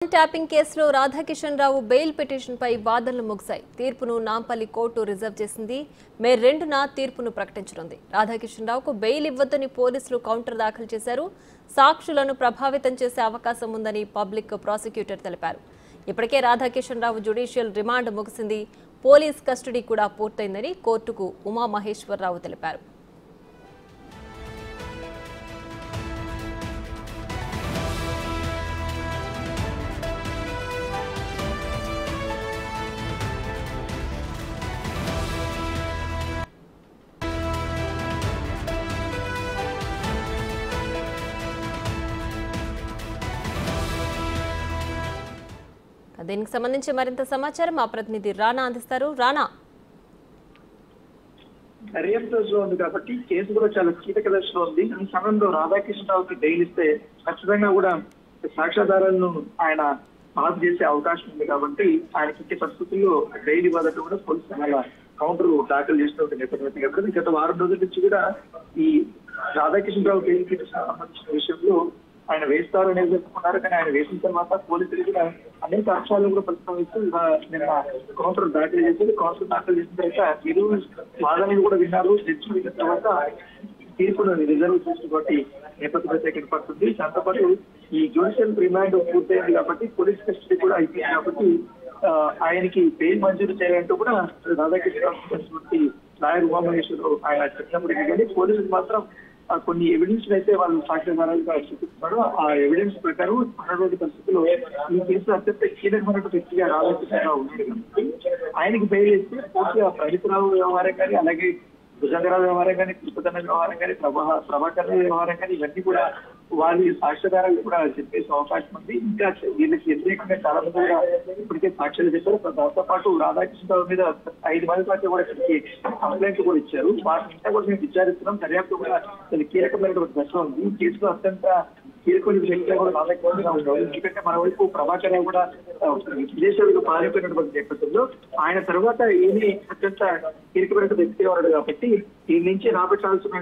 Tapping కేసులో రాధాకిషన్ రావు bail పిటిషన్పై వాదనలు ముగిశాయి. తీర్పును నాంపల్లి కోర్టు రిజర్వ్ చేసింది. మే 2న తీర్పును ప్రకటించనుంది. రాధాకిషన్ రావుకు బెయిల్ ఇవ్వొద్దని పోలీసులు కౌంటర్ దాఖలు చేశారు. సాక్షులను ప్రభావితం చేసే అవకాశం ఉందని పబ్లిక్ ప్రాసిక్యూటర్ తెలిపారు. ఇప్పటికే రాధాకిషన్ రావు జ్యుడిషియల్ రిమాండ్ ముగిసింది. పోలీస్ కస్టడీ కూడా పూర్తయిందని కోర్టుకు ఉమామహేశ్వరరావు తెలిపారు. దీనికి సంబంధించి మరింత సమాచారం మా ప్రతినిధి రానా అందిస్తారు. రానా, దర్యాప్తు దశలో ఉంది కాబట్టి కేసు కూడా చాలా కీలక దశలో ఉంది. ఈ సమయంలో రాధాకృష్ణరావుకి బెయిల్ ఇస్తే ఖచ్చితంగా కూడా సాక్ష్యాధారాలను ఆయన పాస్ చేసే అవకాశం ఉంది. కాబట్టి ఆయనకి ఇచ్చే పరిస్థితుల్లో బెయిల్ ఇవ్వాలంటూ కూడా పోలీసులు కౌంటర్ దాఖలు చేస్తున్న నేపథ్యంలో గత వారం రోజుల నుంచి కూడా ఈ రాధాకృష్ణరావు బెయిల్ పిటిషన్ సంబంధించిన విషయంలో ఆయన వేస్తారు అనేది చెప్పుకున్నారు. కానీ ఆయన వేసిన తర్వాత పోలీసులు కూడా అనేక అంశాలను కూడా ప్రస్తావిస్తూ నిన్న కౌంటర్ దాఖలు చేసి కౌంటర్ దాఖలు చేసిన తర్వాత ఇరు వాదనలు కూడా విన్నారు. జడ్జి విన్న తర్వాత తీర్పును రిజర్వ్ చేసినటువంటి నేపథ్యంలో సెకండ్ పడుతుంది. దాంతోపాటు ఈ జ్యుడిషియల్ రిమాండ్ పూర్తయింది కాబట్టి పోలీస్ కస్టడీ కూడా అయిపోయింది కాబట్టి ఆయనకి బెయిల్ మంజూరు చేయాలంటూ కూడా రాధాకృష్ణ లాయర్ ఉమామహేశ్వరరావు ఆయన చెప్పినప్పటికీ కానీ పోలీసులు మాత్రం కొన్ని ఎవిడెన్స్ అయితే వాళ్ళు సాక్ష్యాధారాలుగా చూపిస్తున్నారు. ఆ ఎవిడెన్స్ ప్రకారం అన్నటువంటి పరిస్థితుల్లో ఈ కేసు అత్యంత కీలకమైనటువంటి వ్యక్తిగా రాధాకృష్ణరావు ఉన్నాడు కాబట్టి ఆయనకి బెయిల్ ఇస్తే పూర్తిగా పరిసరావు వ్యవహారం కానీ, అలాగే భుజంగరావు వ్యవహారం కానీ, తిరుపతన్న వ్యవహారం కానీ, ప్రభాకర్ వ్యవహారం కానీ ఇవన్నీ కూడా వాళ్ళ సాక్ష్యాధారాలు కూడా చెప్పేసే అవకాశం ఉంది. ఇంకా వీళ్ళకి వ్యతిరేకంగా చాలా మంది కూడా ఇప్పటికే సాక్ష్యాలు చెప్పారు. దాంతో పాటు రాధాకృష్ణరావు మీద 5 మంది పాటు కూడా కంప్లైంట్ కూడా ఇచ్చారు. వాటిని కూడా మేము విచారిస్తున్నాం. దర్యాప్తు కూడా కీలకమైనటువంటి దశ ఉంది. ఈ కేసులో అత్యంత కీలకమైన వ్యక్తిగా కూడా రాధాకృష్ణరావు ఉన్నారు. ఎందుకంటే మరోవైపు ప్రభాకర్ రావు కూడా విదేశాలకు పారిపోయినటువంటి నేపథ్యంలో ఆయన తర్వాత ఈయన అత్యంత కీలకమైన వ్యక్తిగా ఉన్నాడు కాబట్టి ఈ నుంచి రాబట్టాల్సిన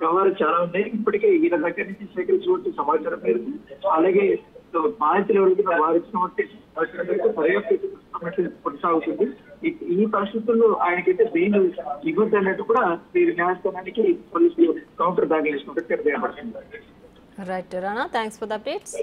వ్యవహారం చాలా ఉన్నాయి. ఇప్పటికే ఈయన దగ్గర నుంచి సేకరించినటువంటి సమాచారం మేరకు, అలాగే బాధితులు ఎవరైతే వారించినటువంటి దర్యాప్తు కొనసాగుతుంది. ఈ పరిస్థితుల్లో ఆయనకైతే బెయిల్ ఇవ్వద్దు అన్నట్టు కూడా వీరి న్యాయస్థానానికి పోలీసులు కౌంటర్ దాఖలు చేసినట్టు right Rana, thanks for the updates.